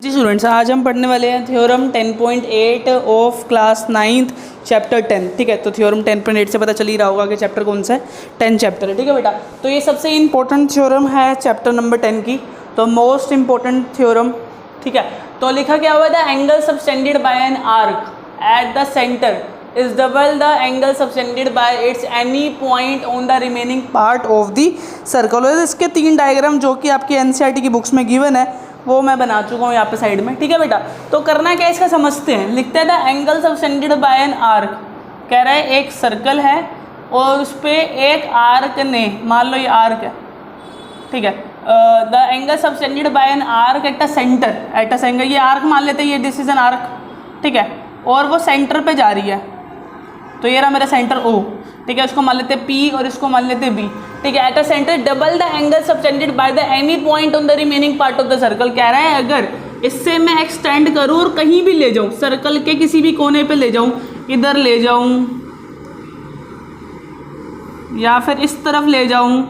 जी students, आज हम पढ़ने वाले हैं theorem 10.8 of class 9th chapter 10। ठीक है, तो थ्योरम 10.8 से पता चल ही रहा होगा कि चैप्टर कौन सा है, 10 चैप्टर है। ठीक है बेटा, तो ये सबसे इंपॉर्टेंट थ्योरम है चैप्टर नंबर 10 की, तो मोस्ट इंपॉर्टेंट थ्योरम। ठीक है, तो लिखा क्या हुआ था, angle subtended bye an arc at the centre is double the angle subtended bye it's any point on the remaining part of the circle. और इसके 3 डायग्राम जो कि आपकी एनसीईआरटी की बुक्स में गिवन है वो मैं बना चुका हूँ यहाँ पे साइड में। ठीक है बेटा, तो करना क्या इसका समझते हैं। लिखते हैं the angle subtended bye an arc, कह रहा है एक सर्कल है और उस पर एक आर्क ने, मान लो ये आर्क है, ठीक है, the angle subtended bye an arc at a centre, at a centre, ये आर्क मान लेते हैं, ये दिस इज एन आर्क, ठीक है, और वो सेंटर पे जा रही है, तो ये रहा मेरा सेंटर O, ठीक है, इसको मान लेते हैं P और इसको मान लेते हैं B। ठीक है, at a centre double the angle subtended by the any point on the remaining part of the circle. कह रहा है अगर इससे मैं एक्सटेंड करूँ और कहीं भी ले जाऊँ, सर्कल के किसी भी कोने पे ले जाऊँ, इधर ले जाऊँ या फिर इस तरफ ले जाऊँ,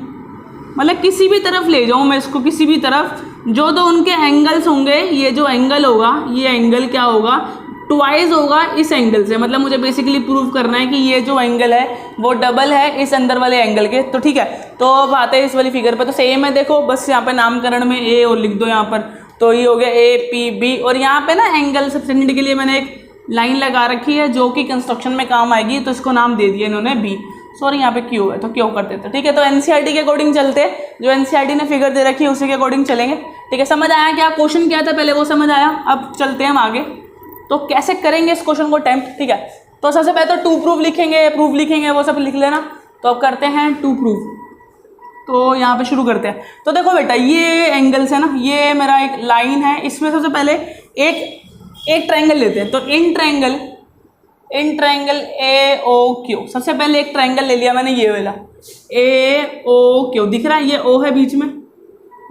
मतलब किसी भी तरफ ले जाऊँ मैं इसको, किसी भी तरफ, जो तो उनके एंगल्स होंगे, ये जो एंगल होगा, ये एंगल क्या होगा, ट्वाइस होगा इस एंगल से। मतलब मुझे बेसिकली प्रूव करना है कि ये जो एंगल है वो डबल है इस अंदर वाले एंगल के। तो ठीक है, तो अब आते हैं इस वाली फिगर पे, तो सेम है, देखो बस यहाँ पे नामकरण में ए और लिख दो यहाँ पर, तो ये हो गया APB। और यहाँ पे ना एंगल सबटेंडेड के लिए मैंने एक लाइन लगा रखी है जो कि कंस्ट्रक्शन में काम आएगी, तो इसको नाम दे दिया इन्होंने B। सॉरी यहाँ पे Q है तो Q करते थे। ठीक है, तो एनसीईआरटी के अकॉर्डिंग चलते हैं, जो एनसीईआरटी ने फिगर दे रखी है उसी के अकॉर्डिंग चलेंगे। ठीक है, समझ आया क्या क्वेश्चन क्या था पहले, वो समझ आया। अब चलते हैं हम आगे, तो कैसे करेंगे इस क्वेश्चन को अटेम्प्ट। ठीक है, तो सबसे पहले तो टू प्रूफ लिखेंगे, प्रूफ लिखेंगे, वो सब लिख लेना। तो अब करते हैं टू प्रूफ, तो यहाँ पे शुरू करते हैं। तो देखो बेटा, ये एंगल्स है ना, ये मेरा एक लाइन है, इसमें सबसे पहले एक ट्रायंगल लेते हैं। तो इन ट्रायंगल AOQ, सबसे पहले एक ट्रायंगल ले लिया मैंने, ये वाला AOQ दिख रहा है, ये O है बीच में,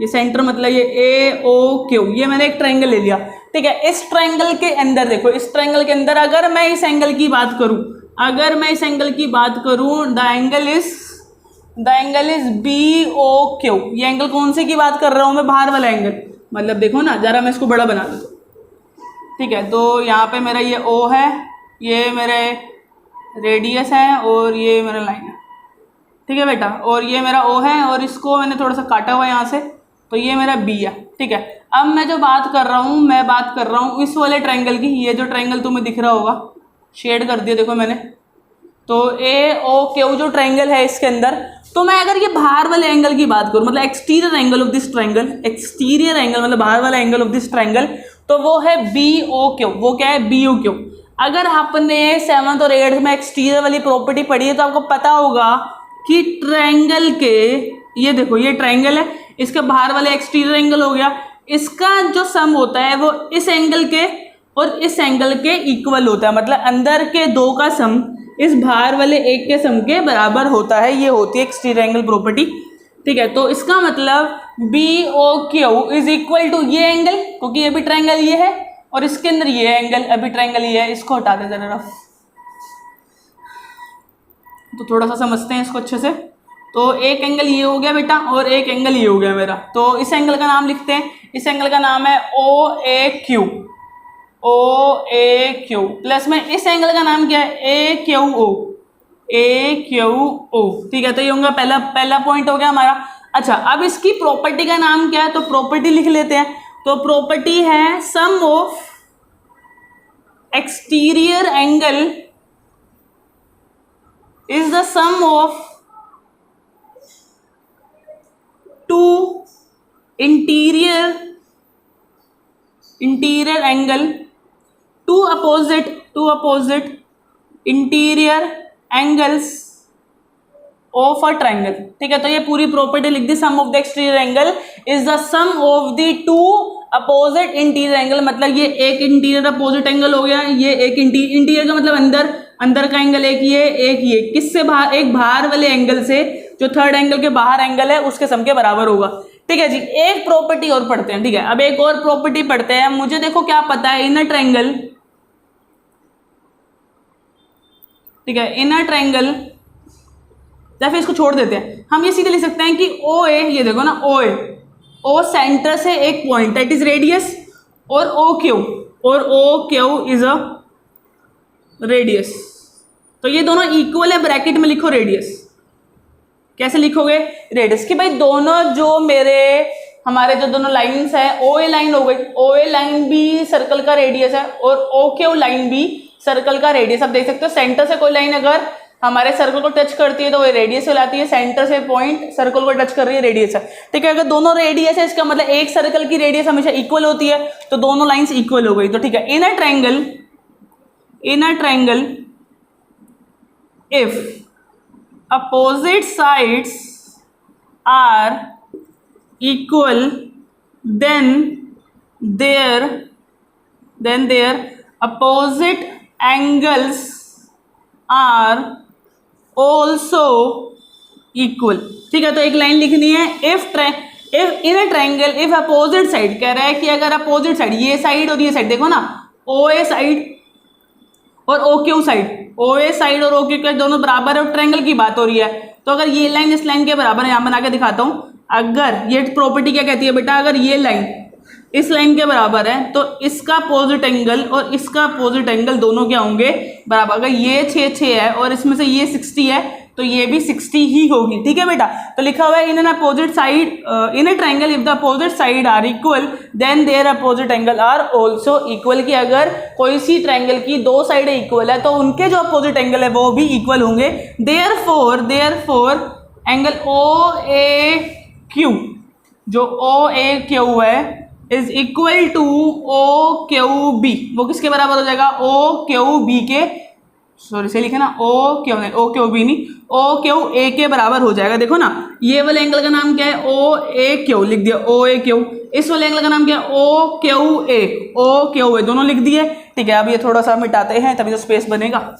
ये सेंटर, मतलब ये AOQ, ये मैंने एक ट्रायंगल ले लिया। ठीक है, इस ट्रायंगल के अंदर देखो, इस ट्रायंगल के अंदर अगर मैं इस एंगल की बात करूं, द एंगल इज BOQ। ये एंगल कौन से की बात कर रहा हूं मैं, बाहर वाला एंगल, मतलब देखो ना जरा, मैं इसको बड़ा बना दूँ। ठीक है, तो यहाँ पे मेरा ये O है, ये मेरे रेडियस है और ये मेरा लाइन है। ठीक है बेटा, और ये मेरा O है और इसको मैंने थोड़ा सा काटा हुआ है यहाँ से, तो ये मेरा B है। ठीक है, अब मैं जो बात कर रहा हूँ, मैं बात कर रहा हूँ इस वाले ट्रायंगल की। ये जो ट्रायंगल तुम्हें दिख रहा होगा, शेड कर दिया देखो मैंने, तो AOQ जो ट्रायंगल है इसके अंदर, तो मैं अगर ये बाहर वाले एंगल की बात करूँ, मतलब exterior angle of this triangle, exterior angle मतलब बाहर वाला एंगल ऑफ दिस ट्रायंगल, तो वो है BOQ। वो क्या है, BOQ। अगर आपने 7th और 8th में एक्सटीरियर वाली प्रॉपर्टी पढ़ी है तो आपको पता होगा कि ट्रायंगल के, ये देखो ये ट्रायंगल है, इसके बाहर वाले एक्सटीरियर एंगल हो गया, इसका जो सम होता है वो इस एंगल के और इस एंगल के इक्वल होता है, मतलब अंदर के 2 का सम इस बाहर वाले 1 के सम के बराबर होता है। ये होती है एक्सटीरियर एंगल प्रॉपर्टी। ठीक है, तो इसका मतलब BOQ इज इक्वल टू ये एंगल, क्योंकि ये भी ट्रायंगल ये है और इसके अंदर ये एंगल, अभी ट्रायंगल ये है, इसको हटा दे जरा रफ, तो थोड़ा सा समझते हैं इसको अच्छे से। तो एक एंगल ये हो गया बेटा और एक एंगल ये हो गया मेरा, तो इस एंगल का नाम लिखते हैं, इस एंगल का नाम है OAQ प्लस में इस एंगल का नाम क्या है, AQO। ठीक है, तो ये होगा पहला पॉइंट हो गया हमारा। अच्छा, अब इसकी प्रॉपर्टी का नाम क्या है, तो प्रॉपर्टी लिख लेते हैं। तो प्रॉपर्टी है sum of exterior angle is the sum of two interior angle, two opposite interior angles of a triangle. ठीक है, तो ये पूरी प्रॉपर्टी लिख दी, sum of the exterior angle is the sum of the 2 opposite interior angle, मतलब ये एक इंटीरियर अपोजिट एंगल हो गया, ये एक इंटीरियर का मतलब अंदर का एंगल एक ये किससे बाहर, एक बाहर वाले एंगल से, जो थर्ड एंगल के बाहर एंगल है उसके सम के बराबर होगा। ठीक है जी, एक प्रॉपर्टी और पढ़ते हैं। ठीक है, अब एक और प्रॉपर्टी पढ़ते हैं। मुझे देखो क्या पता है, इनर ट्रायंगल, ठीक है, इनर ट्रायंगल, या फिर इसको छोड़ देते हैं, हम ये सीधे लिख सकते हैं कि OA, ये देखो ना OA, ओ सेंटर से एक पॉइंट दैट इज रेडियस, और O Q is a radius. तो ये दोनों इक्वल है, ब्रैकेट में लिखो रेडियस। कैसे लिखोगे? रेडियस कि भाई दोनों जो मेरे हमारे जो दोनों लाइंस है, ओ ए लाइन हो गई, ओ ए लाइन भी सर्कल का रेडियस है और ओ क्यू लाइन भी सर्कल का रेडियस। आप देख सकते हो सेंटर से कोई लाइन अगर हमारे सर्कल को टच करती है तो वो रेडियस कहलाती है, सेंटर से पॉइंट सर्कल को टच कर रही है रेडियस है। ठीक है, अगर दोनों रेडियस है इसका मतलब एक सर्कल की रेडियस हमेशा इक्वल होती है, तो दोनों लाइंस इक्वल हो गई। तो ठीक है, in a triangle if opposite sides are equal then their opposite angles are also equal। ठीक है, तो एक लाइन लिखनी है, if in a triangle if opposite side, कह रहा है कि अगर अपोजिट साइड ये साइड और ये साइड, देखो ना ओ ए साइड और ओ क्यू साइड, ओ ए साइड और ओ क्यू साइड दोनों बराबर है और ट्रायंगल की बात हो रही है। तो अगर ये लाइन इस लाइन के बराबर है, यहां बना के दिखाता हूं, अगर ये प्रॉपर्टी क्या कहती है बेटा, अगर ये लाइन इस लाइन के बराबर है तो इसका अपोजिट एंगल और इसका अपोजिट एंगल दोनों क्या होंगे? बराबर। अगर ये 6 है और इसमें से ये 60 है तो ये भी 60 ही होगी। ठीक है बेटा, तो लिखा हुआ है in an opposite side in a triangle if the opposite side are equal then their opposite angle are also equal. कि अगर कोई सी ट्रायंगल की दो साइडें इक्वल है तो उनके जो अपोजिट एंगल है वो भी इक्वल होंगे। Therefore angle O A Q, जो ओ ए क्यू है is equal to O Q B, वो किसके बराबर हो जाएगा? ओ क्यू बी के, सॉरी से लिखे ना, ओ क्यू बी नहीं, ओ क्यू ए के बराबर हो जाएगा। देखो ना, ये वाले एंगल का नाम क्या है? ओ ए क्यू लिख दिया, ओ ए क्यू। इस वाले एंगल का नाम क्या है? ओ क्यू ए, दोनों लिख दिए। ठीक है, अब ये थोड़ा सा मिटाते हैं तभी तो स्पेस बनेगा।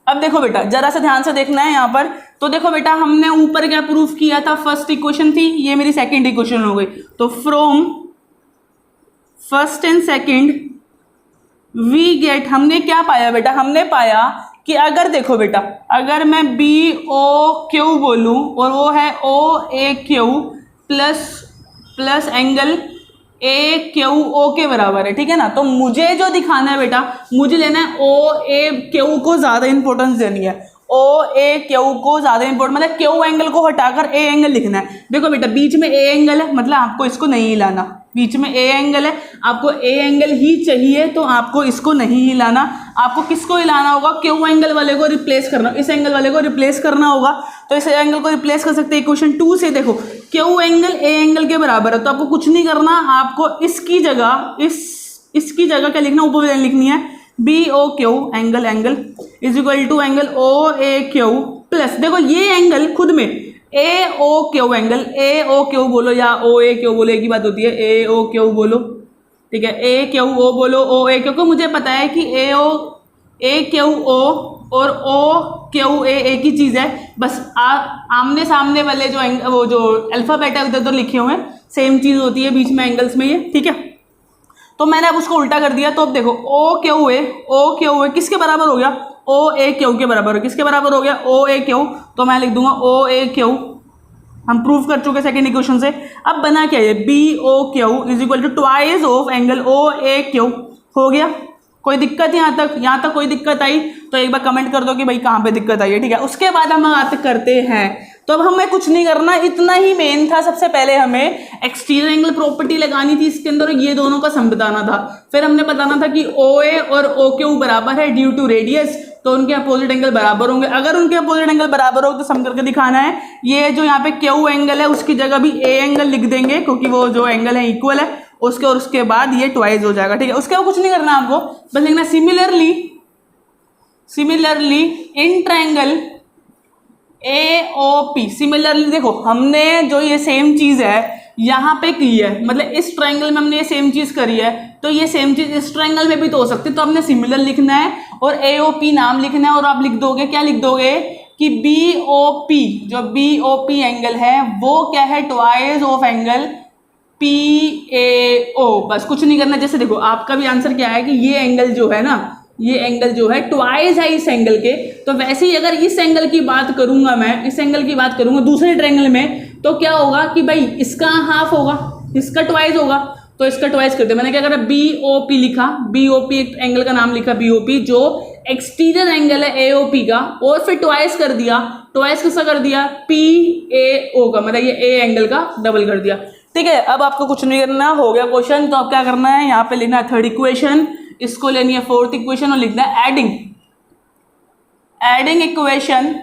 अब देखो बेटा, जरा सा ध्यान से देखना है यहाँ पर। तो देखो बेटा, हमने ऊपर क्या प्रूफ किया था? फर्स्ट इक्वेशन थी, ये मेरी सेकंड इक्वेशन हो गई। तो from first and second we get, हमने क्या पाया बेटा? हमने पाया कि अगर देखो बेटा, अगर मैं बी ओ क्यू बोलूं और वो है O A Q plus angle A Q O के बराबर है, ठीक है ना, तो मुझे जो दिखाना है बेटा, मुझे लेना है ओ ए क्यू को ज्यादा इंपॉर्टेंस देनी है। ओ ए क्यू को ज्यादा इंपॉर्टेंट, मतलब क्यू एंगल को हटाकर ए एंगल लिखना है। देखो बेटा, बीच में ए एंगल है, मतलब आपको इसको नहीं हिलाना। बीच में ए एंगल है, आपको ए एंगल ही चाहिए, तो आपको इसको नहीं हिलाना। आपको किसको हिलाना होगा? क्यू एंगल वाले को रिप्लेस करना, इस एंगल वाले को रिप्लेस करना होगा। तो इस एंगल को रिप्लेस कर सकते हैं इक्वेशन 2 से। देखो, क्यू एंगल ए एंगल के बराबर है, तो आपको कुछ नहीं करना, आपको इसकी जगह इसकी जगह क्या लिखना? ऊपर लाइन लिखनी है, B O Q angle is equal to angle O A Q plus, देखो ये एंगल खुद में A O Q angle, A O Q बोलो या ओ ए क्यू बोलो, एक ही बात होती है, ए ओ क्यू बोलो। ठीक है, ए क्यू ओ बोलो, ओ ए, क्योंकि मुझे पता है कि ए क्यू ओ और ओ क्यू ए एक ही चीज़ है। बस आमने सामने वाले वो जो अल्फाबेट है उधर लिखे हुए हैं, सेम चीज़ होती है बीच में एंगल्स में ये। ठीक है, तो मैंने अब उसको उल्टा कर दिया। तो अब देखो, ओ क्यू ए किसके बराबर हो गया? ओ ए क्यू के बराबर। किसके बराबर हो गया? ओ ए क्यू। तो मैं लिख दूंगा ओ ए क्यू, हम प्रूव कर चुके सेकंड इक्वेशन से। अब बना क्या है? B O Q is equal to twice of angle O A Q. हो गया? कोई दिक्कत यहाँ तक कोई दिक्कत आई तो एक बार कमेंट कर दो कि भाई कहाँ पे दिक्कत आई है। ठीक है, उसके बाद हम बात करते हैं। तो अब हमें कुछ नहीं करना, इतना ही मेन था। सबसे पहले हमें एक्सटीरियर एंगल प्रॉपर्टी लगानी थी इसके अंदर, ये दोनों का सम बताना था। फिर हमने बताना था कि ओ ए और ओ क्यू बराबर है ड्यू टू रेडियस, तो उनके अपोजिट एंगल बराबर होंगे। अगर उनके अपोजिट एंगल बराबर हो तो सम करके दिखाना है। ये जो यहाँ पे क्यू एंगल है उसकी जगह भी ए एंगल लिख देंगे, क्योंकि वो जो एंगल है इक्वल है उसके, और उसके बाद ये ट्वाइस हो जाएगा। ठीक है, उसके बाद कुछ नहीं करना आपको, बस लिखना similarly in triangle A O P. Similarly देखो, हमने जो ये सेम चीज है यहाँ पे की है, मतलब इस ट्रायंगल में हमने ये सेम चीज करी है, तो ये सेम चीज इस ट्रायंगल में भी तो हो सकती है। तो हमने सिमिलर लिखना है और ए ओ पी नाम लिखना है, और आप लिख दोगे, क्या लिख दोगे कि बी ओ पी, जो बी ओ पी एंगल है वो क्या है? Twice of angle P A O. बस कुछ नहीं करना। जैसे देखो, आपका भी आंसर क्या है कि ये एंगल जो है ना, ये एंगल जो है ट्वाइस है इस एंगल के, तो वैसे ही अगर इस एंगल की बात करूंगा, मैं इस एंगल की बात करूंगा दूसरे ट्रायंगल में, तो क्या होगा कि भाई इसका हाफ होगा, इसका ट्वाइस होगा, तो इसका ट्वाइस कर दिया। मैंने क्या करा, BOP लिखा, BOP एक एंगल का नाम लिखा BOP, जो एक्सटीरियर एंगल है AOP का, और फिर ट्वाइस कर दिया। ट्वाइस किसका कर दिया, PAO का, मतलब ये A एंगल का डबल कर दिया। ठीक है, अब आपको कुछ नहीं करना, हो गया क्वेश्चन। तो अब क्या करना है, यहाँ पे लिखना है थर्ड इक्वेशन, इसको लेनी है फोर्थ इक्वेशन, और लिखना है adding equation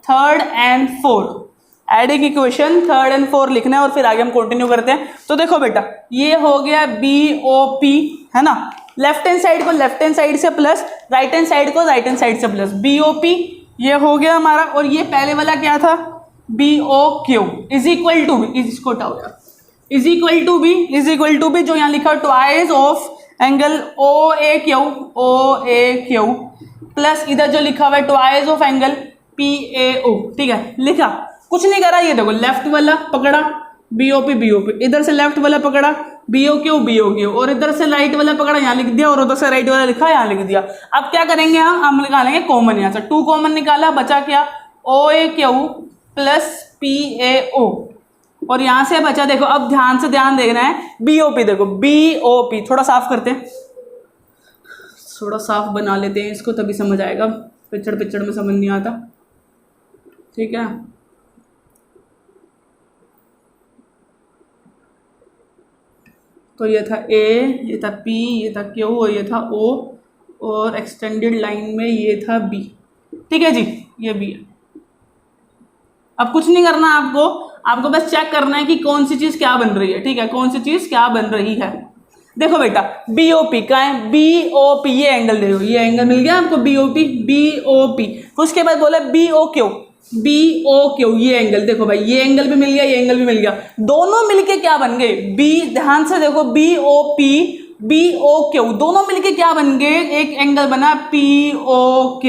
third and fourth. Adding equation third and fourth लिखना है, और फिर आगे हम कंटिन्यू करते हैं। तो देखो बेटा, ये हो गया BOP, है ना, लेफ्ट हैंड साइड को लेफ्ट हैंड साइड से प्लस, राइट हैंड साइड को राइट हैंड साइड से प्लस, BOP ये हो गया हमारा। और ये पहले वाला क्या था, BOQ is equal to B, इसको इज इक्वल टू बी जो यहाँ लिखा twice of angle OAQ plus इधर जो लिखा हुआ है ट्वाइस ऑफ एंगल PAO। ठीक है, लिखा, कुछ नहीं करा। ये देखो लेफ्ट वाला पकड़ा BOP, इधर से लेफ्ट वाला पकड़ा BOQ, और इधर से राइट वाला पकड़ा, यहाँ लिख दिया, और उधर से राइट वाला लिखा, यहाँ लिख दिया। अब क्या करेंगे, हम निकालेंगे कॉमन। यहाँ से 2 कॉमन निकाला, बचा क्या, OAQ प्लस PAO, और यहाँ से बचा, देखो अब ध्यान से देखना है BOP। देखो BOP थोड़ा साफ करते हैं, थोड़ा साफ बना लेते हैं इसको, तभी समझ आएगा, पिक्चर में समझ नहीं आता। ठीक है, तो ये था A, ये था P, ये था Q, और ये था O, और एक्सटेंडेड लाइन में ये था B। ठीक है जी, ये B है। अब कुछ नहीं करना आपको बस चेक करना है कि कौन सी चीज़ क्या बन रही है। ठीक है, कौन सी चीज़ क्या बन रही है। देखो बेटा, BOP का है, BOP ये एंगल देखो, ये एंगल मिल गया आपको BOP। उसके बाद बोला BOQ ये एंगल, देखो भाई ये एंगल भी मिल गया, ये एंगल भी मिल गया, दोनों मिलके क्या बन गए, ध्यान से देखो BOP BOQ दोनों मिलके क्या बन गए, एक एंगल बना POQ।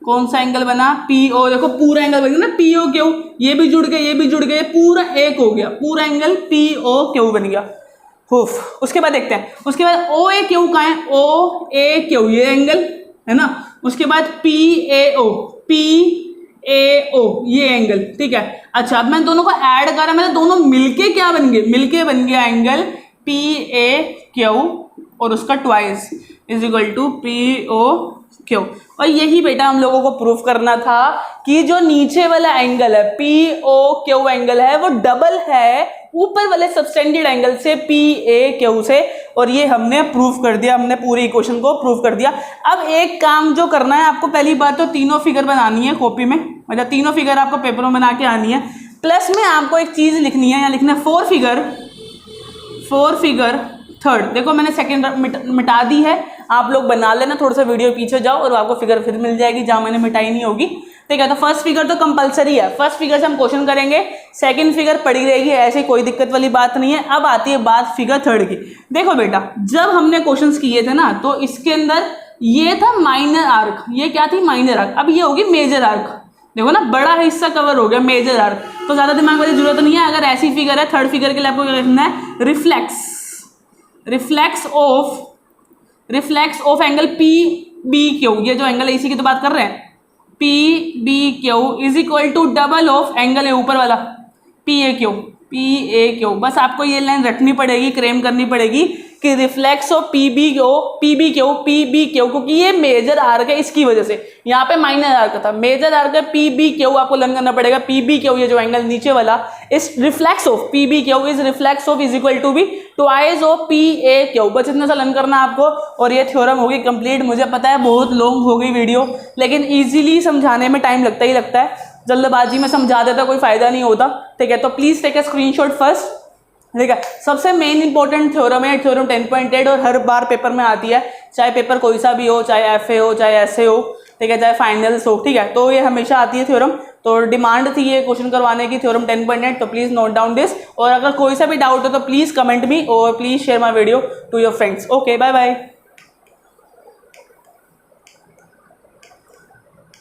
कौन सा एंगल बना, PO। देखो पूरा एंगल बन गया ना POQ, ये भी जुड़ गए, ये भी जुड़ गए, पूरा एक हो गया, पूरा एंगल POQ बन गया। उसके बाद देखते हैं, उसके बाद OAQ का है, OAQ ये एंगल है ना। उसके बाद PAO ये एंगल। ठीक है, अच्छा अब मैं दोनों को ऐड करा, मैंने दोनों मिलके क्या बन गए, मिलके बन गया एंगल PAQ, और उसका twice is equal to POQ। और यही बेटा हम लोगों को प्रूफ करना था कि जो नीचे वाला एंगल है POQ एंगल है, वो डबल है ऊपर वाले सबटेंडेड एंगल से PAQ से, और ये हमने प्रूफ कर दिया, हमने पूरी इक्वेशन को प्रूफ कर दिया। अब एक काम जो करना है आपको, पहली बात तो तीनों फिगर बनानी है कॉपी में, मतलब तीनों फिगर आपको पेपर में बना के आनी है, प्लस में आपको एक चीज़ लिखनी है, यहाँ लिखना है फोर फिगर थर्ड। देखो मैंने सेकंड मिटा दी है, आप लोग बना लेना, थोड़ा सा वीडियो पीछे जाओ और आपको फिगर फिर मिल जाएगी जहाँ मैंने मिटाई नहीं होगी। ठीक है, तो फर्स्ट फिगर तो कंपलसरी है, फर्स्ट फिगर से हम क्वेश्चन करेंगे, सेकंड फिगर पड़ी रहेगी, ऐसे कोई दिक्कत वाली बात नहीं है। अब आती है बात फिगर थर्ड की। देखो बेटा, जब हमने क्वेश्चंस किए थे ना, तो इसके अंदर ये था माइनर आर्क, ये क्या थी माइनर आर्क, अब ये होगी मेजर आर्क। देखो ना, बड़ा हिस्सा कवर हो गया मेजर आर्क, तो ज्यादा दिमाग वाली जरूरत नहीं है। अगर ऐसी फिगर है, थर्ड फिगर के लिए आपको क्या लिखना है, रिफ्लेक्स ऑफ एंगल PBQ, ये जो एंगल है इसी की तो बात कर रहे हैं, PBQ is equal to double of angle है ऊपर वाला PAQ। बस आपको ये लाइन रखनी पड़ेगी, क्रेम करनी पड़ेगी कि रिफ्लेक्स ऑफ PBQ, क्योंकि ये मेजर आर्क है, इसकी वजह से यहाँ पे माइनर आर्क था, मेजर आर्क है PBQ, आपको लर्न करना पड़ेगा PBQ, ये जो एंगल नीचे वाला इस reflex of PBQ is reflex of is equal to be twice of PAQ। बस इतना सा लर्न करना आपको, और ये थ्योरम होगी कंप्लीट। मुझे पता है बहुत लॉन्ग हो गई वीडियो, लेकिन ईजिली समझाने में टाइम लगता ही लगता है, जल्दबाजी में समझा देता कोई फायदा नहीं होता। ठीक है, तो please take a screenshot first. ठीक है, सबसे मेन इंपॉर्टेंट थ्योरम है, थ्योरम 10.8, और हर बार पेपर में आती है, चाहे पेपर कोई सा भी हो, चाहे FA हो, चाहे SA हो, ठीक है, चाहे फाइनल्स हो। ठीक है, तो ये हमेशा आती है थ्योरम, तो डिमांड थी ये क्वेश्चन करवाने की, थ्योरम 10.8, तो प्लीज नोट डाउन दिस। और अगर कोई सा भी डाउट हो तो प्लीज कमेंट मी, और please share my video to your friends. Okay, bye bye.